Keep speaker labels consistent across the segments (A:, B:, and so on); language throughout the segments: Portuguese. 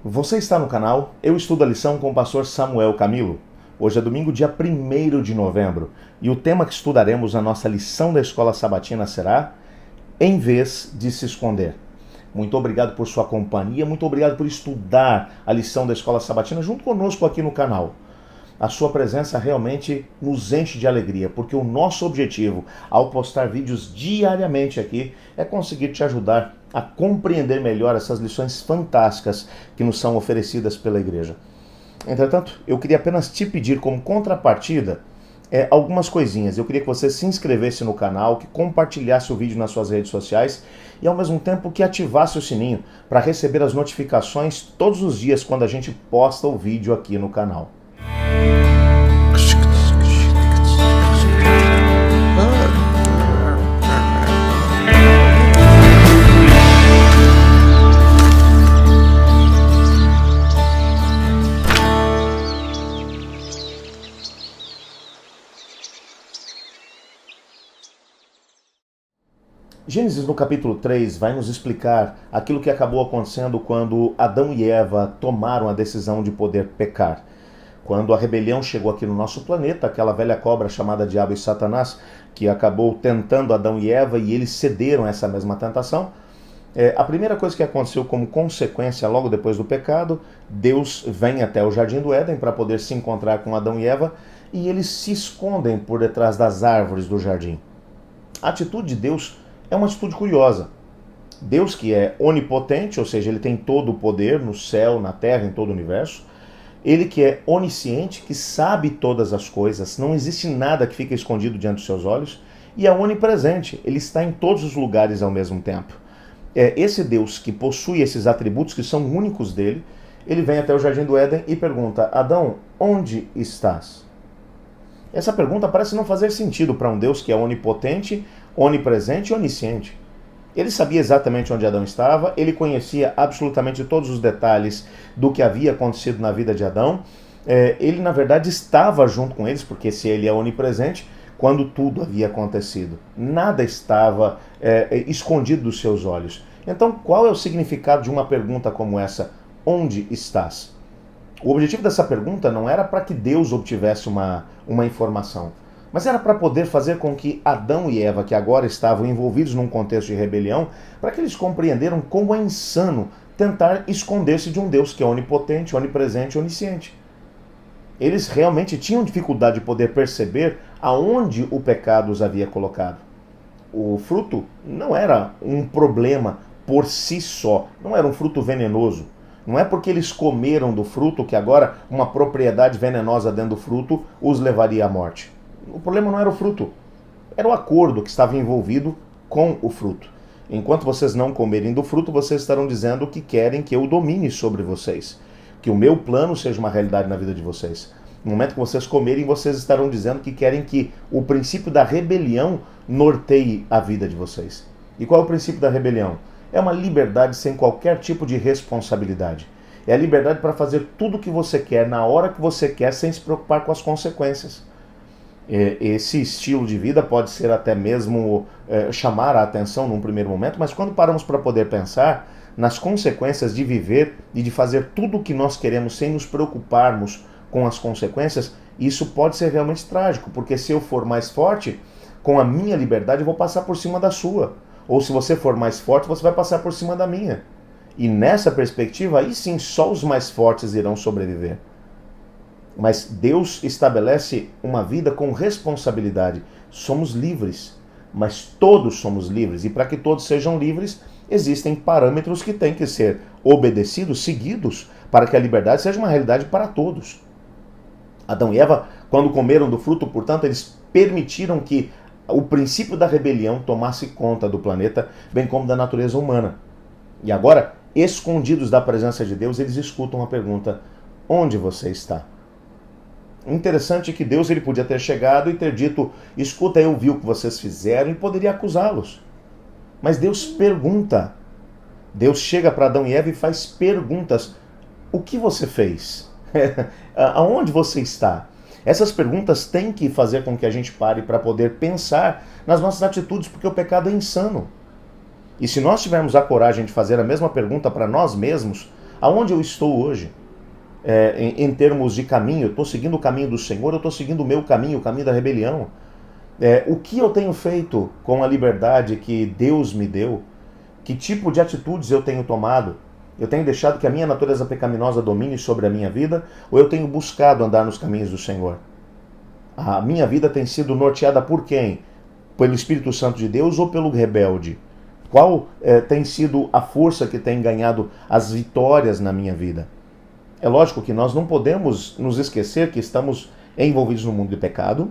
A: Você está no canal Eu Estudo a Lição com o pastor Samuel Camilo. Hoje é domingo, dia 1º de novembro, e o tema que estudaremos na nossa lição da Escola Sabatina será Em vez de se esconder. Muito obrigado por sua companhia, muito obrigado por estudar a lição da Escola Sabatina junto conosco aqui no canal. A sua presença realmente nos enche de alegria, porque o nosso objetivo ao postar vídeos diariamente aqui é conseguir te ajudar a compreender melhor essas lições fantásticas que nos são oferecidas pela igreja. Entretanto, eu queria apenas te pedir como contrapartida algumas coisinhas. Eu queria que você se inscrevesse no canal, que compartilhasse o vídeo nas suas redes sociais e ao mesmo tempo que ativasse o sininho para receber as notificações todos os dias quando a gente posta o vídeo aqui no canal. Gênesis no capítulo 3 vai nos explicar aquilo que acabou acontecendo quando Adão e Eva tomaram a decisão de poder pecar. Quando a rebelião chegou aqui no nosso planeta, aquela velha cobra chamada Diabo e Satanás, que acabou tentando Adão e Eva e eles cederam a essa mesma tentação, a primeira coisa que aconteceu como consequência logo depois do pecado, Deus vem até o Jardim do Éden para poder se encontrar com Adão e Eva e eles se escondem por detrás das árvores do jardim. A atitude de Deus é uma atitude curiosa. Deus, que é onipotente, ou seja, ele tem todo o poder no céu, na terra, em todo o universo. Ele que é onisciente, que sabe todas as coisas, não existe nada que fica escondido diante dos seus olhos. E é onipresente, ele está em todos os lugares ao mesmo tempo. Esse Deus que possui esses atributos que são únicos dele, ele vem até o Jardim do Éden e pergunta: Adão, onde estás? Essa pergunta parece não fazer sentido para um Deus que é onipotente, onipresente e onisciente. Ele sabia exatamente onde Adão estava, ele conhecia absolutamente todos os detalhes do que havia acontecido na vida de Adão. Ele, na verdade, estava junto com eles, porque se ele é onipresente, quando tudo havia acontecido. Nada estava escondido dos seus olhos. Então, qual é o significado de uma pergunta como essa? Onde estás? O objetivo dessa pergunta não era para que Deus obtivesse uma informação, mas era para poder fazer com que Adão e Eva, que agora estavam envolvidos num contexto de rebelião, para que eles compreenderam como é insano tentar esconder-se de um Deus que é onipotente, onipresente e onisciente. Eles realmente tinham dificuldade de poder perceber aonde o pecado os havia colocado. O fruto não era um problema por si só, não era um fruto venenoso. Não é porque eles comeram do fruto que agora uma propriedade venenosa dentro do fruto os levaria à morte. O problema não era o fruto, era o acordo que estava envolvido com o fruto. Enquanto vocês não comerem do fruto, vocês estarão dizendo que querem que eu domine sobre vocês, que o meu plano seja uma realidade na vida de vocês. No momento que vocês comerem, vocês estarão dizendo que querem que o princípio da rebelião norteie a vida de vocês. E qual é o princípio da rebelião? É uma liberdade sem qualquer tipo de responsabilidade. É a liberdade para fazer tudo o que você quer, na hora que você quer, sem se preocupar com as consequências. Esse estilo de vida pode ser até mesmo chamar a atenção num primeiro momento, mas quando paramos para poder pensar nas consequências de viver e de fazer tudo o que nós queremos sem nos preocuparmos com as consequências, isso pode ser realmente trágico, porque se eu for mais forte, com a minha liberdade eu vou passar por cima da sua. Ou se você for mais forte, você vai passar por cima da minha. E nessa perspectiva, aí sim, só os mais fortes irão sobreviver. Mas Deus estabelece uma vida com responsabilidade. Somos livres, mas todos somos livres. E para que todos sejam livres, existem parâmetros que têm que ser obedecidos, seguidos, para que a liberdade seja uma realidade para todos. Adão e Eva, quando comeram do fruto, portanto, eles permitiram que o princípio da rebelião tomasse conta do planeta, bem como da natureza humana. E agora, escondidos da presença de Deus, eles escutam a pergunta: onde você está? Interessante que Deus ele podia ter chegado e ter dito: escuta, eu vi o que vocês fizeram, e poderia acusá-los. Mas Deus pergunta. Deus chega para Adão e Eva e faz perguntas. O que você fez? Aonde você está? Essas perguntas têm que fazer com que a gente pare para poder pensar nas nossas atitudes, porque o pecado é insano. E se nós tivermos a coragem de fazer a mesma pergunta para nós mesmos, Aonde eu estou hoje? Em termos de caminho, eu estou seguindo o caminho do Senhor, eu estou seguindo o meu caminho, o caminho da rebelião? O que eu tenho feito com a liberdade que Deus me deu? Que tipo de atitudes eu tenho tomado? Eu tenho deixado que a minha natureza pecaminosa domine sobre a minha vida, ou eu tenho buscado andar nos caminhos do Senhor? A minha vida tem sido norteada por quem? Pelo Espírito Santo de Deus ou pelo rebelde? Qual tem sido a força que tem ganhado as vitórias na minha vida? É lógico que nós não podemos nos esquecer que estamos envolvidos no mundo de pecado,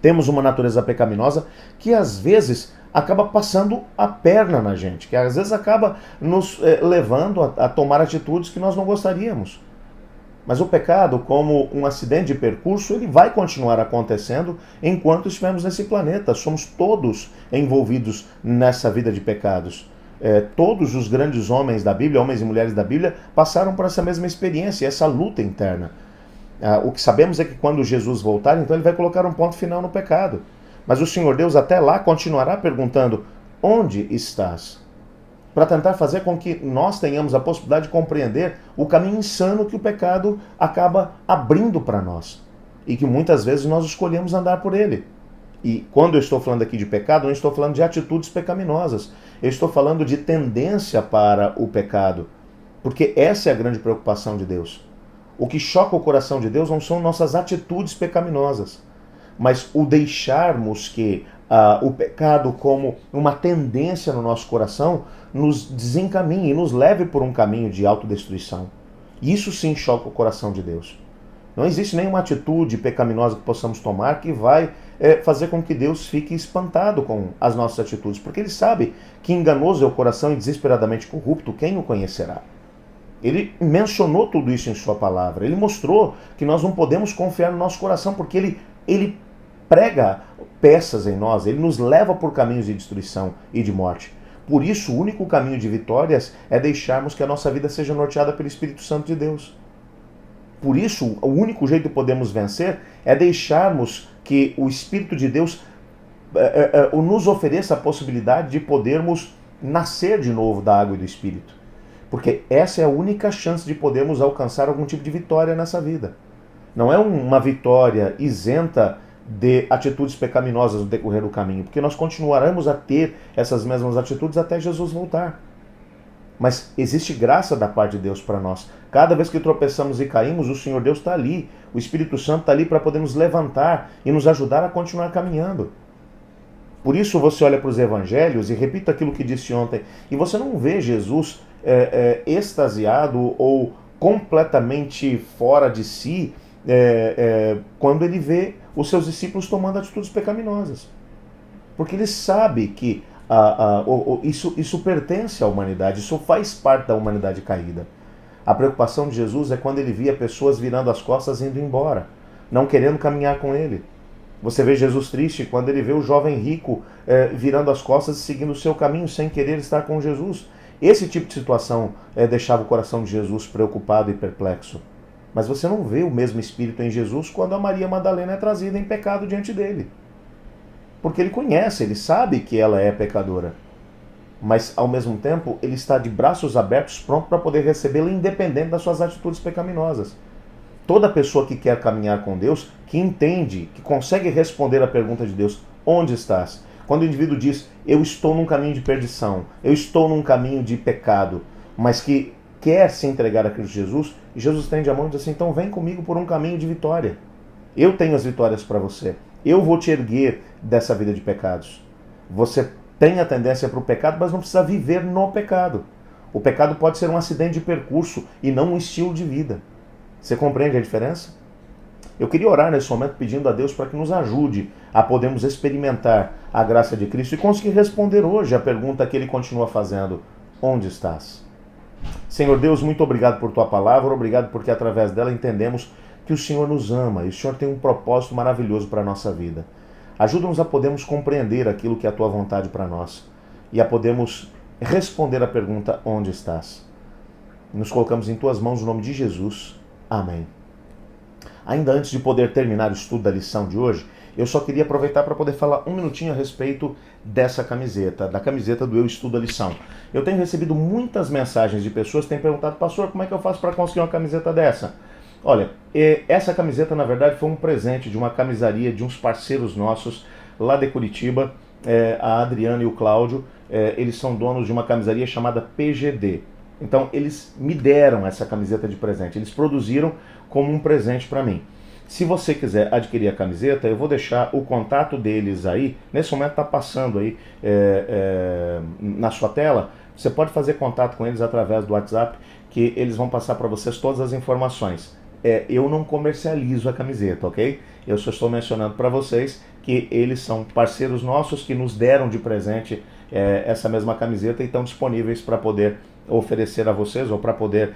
A: temos uma natureza pecaminosa que às vezes acaba passando a perna na gente, que às vezes acaba nos levando a tomar atitudes que nós não gostaríamos. Mas o pecado, como um acidente de percurso, ele vai continuar acontecendo enquanto estivermos nesse planeta. Somos todos envolvidos nessa vida de pecados. Todos os grandes homens da Bíblia, homens e mulheres da Bíblia, passaram por essa mesma experiência, essa luta interna. O que sabemos é que quando Jesus voltar, então ele vai colocar um ponto final no pecado. Mas o Senhor Deus até lá continuará perguntando: onde estás? Para tentar fazer com que nós tenhamos a possibilidade de compreender o caminho insano que o pecado acaba abrindo para nós. E que muitas vezes nós escolhemos andar por ele. E quando eu estou falando aqui de pecado, não estou falando de atitudes pecaminosas. Eu estou falando de tendência para o pecado. Porque essa é a grande preocupação de Deus. O que choca o coração de Deus não são nossas atitudes pecaminosas, mas o deixarmos que o pecado, como uma tendência no nosso coração, nos desencaminhe e nos leve por um caminho de autodestruição. Isso sim choca o coração de Deus. Não existe nenhuma atitude pecaminosa que possamos tomar que vai fazer com que Deus fique espantado com as nossas atitudes, porque Ele sabe que enganoso é o coração e desesperadamente corrupto, quem o conhecerá? Ele mencionou tudo isso em sua palavra. Ele mostrou que nós não podemos confiar no nosso coração, porque ele prega peças em nós, ele nos leva por caminhos de destruição e de morte. Por isso, o único caminho de vitórias é deixarmos que a nossa vida seja norteada pelo Espírito Santo de Deus. Por isso, o único jeito de podermos vencer é deixarmos que o Espírito de Deus nos ofereça a possibilidade de podermos nascer de novo da água e do Espírito. Porque essa é a única chance de podermos alcançar algum tipo de vitória nessa vida. Não é uma vitória isenta de atitudes pecaminosas no decorrer do caminho, porque nós continuaremos a ter essas mesmas atitudes até Jesus voltar. Mas existe graça da parte de Deus para nós. Cada vez que tropeçamos e caímos, o Senhor Deus está ali. O Espírito Santo está ali para poder nos levantar e nos ajudar a continuar caminhando. Por isso você olha para os evangelhos e repita aquilo que disse ontem, e você não vê Jesus extasiado ou completamente fora de si quando ele vê os seus discípulos tomando atitudes pecaminosas. Porque ele sabe que isso pertence à humanidade, isso faz parte da humanidade caída. A preocupação de Jesus é quando ele via pessoas virando as costas e indo embora, não querendo caminhar com ele. Você vê Jesus triste quando ele vê o jovem rico virando as costas e seguindo o seu caminho sem querer estar com Jesus. Esse tipo de situação deixava o coração de Jesus preocupado e perplexo. Mas você não vê o mesmo espírito em Jesus quando a Maria Madalena é trazida em pecado diante dele. Porque ele conhece, ele sabe que ela é pecadora. Mas, ao mesmo tempo, ele está de braços abertos, pronto para poder recebê-la, independente das suas atitudes pecaminosas. Toda pessoa que quer caminhar com Deus, que entende, que consegue responder a pergunta de Deus, onde estás? Quando o indivíduo diz, eu estou num caminho de perdição, eu estou num caminho de pecado, mas que quer se entregar a Cristo Jesus, e Jesus estende a mão e diz assim, então vem comigo por um caminho de vitória. Eu tenho as vitórias para você. Eu vou te erguer dessa vida de pecados. Você tem a tendência para o pecado, mas não precisa viver no pecado. O pecado pode ser um acidente de percurso e não um estilo de vida. Você compreende a diferença? Eu queria orar nesse momento pedindo a Deus para que nos ajude a podermos experimentar a graça de Cristo e conseguir responder hoje a pergunta que ele continua fazendo. Onde estás? Senhor Deus, muito obrigado por tua palavra, obrigado porque através dela entendemos que o Senhor nos ama e o Senhor tem um propósito maravilhoso para a nossa vida. Ajuda-nos a podermos compreender aquilo que é a tua vontade para nós e a podermos responder a pergunta, onde estás? Nos colocamos em tuas mãos no nome de Jesus. Amém. Ainda antes de poder terminar o estudo da lição de hoje, Eu só queria aproveitar para poder falar um minutinho a respeito dessa camiseta, da camiseta do Eu Estudo a Lição. Eu tenho recebido muitas mensagens de pessoas que têm perguntado, pastor, como é que eu faço para conseguir uma camiseta dessa? Olha, essa camiseta na verdade foi um presente de uma camisaria de uns parceiros nossos lá de Curitiba, a Adriana e o Cláudio. Eles são donos de uma camisaria chamada PGD. Então eles me deram essa camiseta de presente, eles produziram como um presente para mim. Se você quiser adquirir a camiseta, eu vou deixar o contato deles aí, nesse momento está passando aí na sua tela. Você pode fazer contato com eles através do WhatsApp, que eles vão passar para vocês todas as informações. Eu não comercializo a camiseta, ok? Eu só estou mencionando para vocês que eles são parceiros nossos que nos deram de presente essa mesma camiseta e estão disponíveis para poder oferecer a vocês ou para poder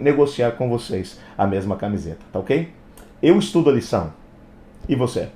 A: negociar com vocês a mesma camiseta, tá ok? Eu estudo a lição. E você?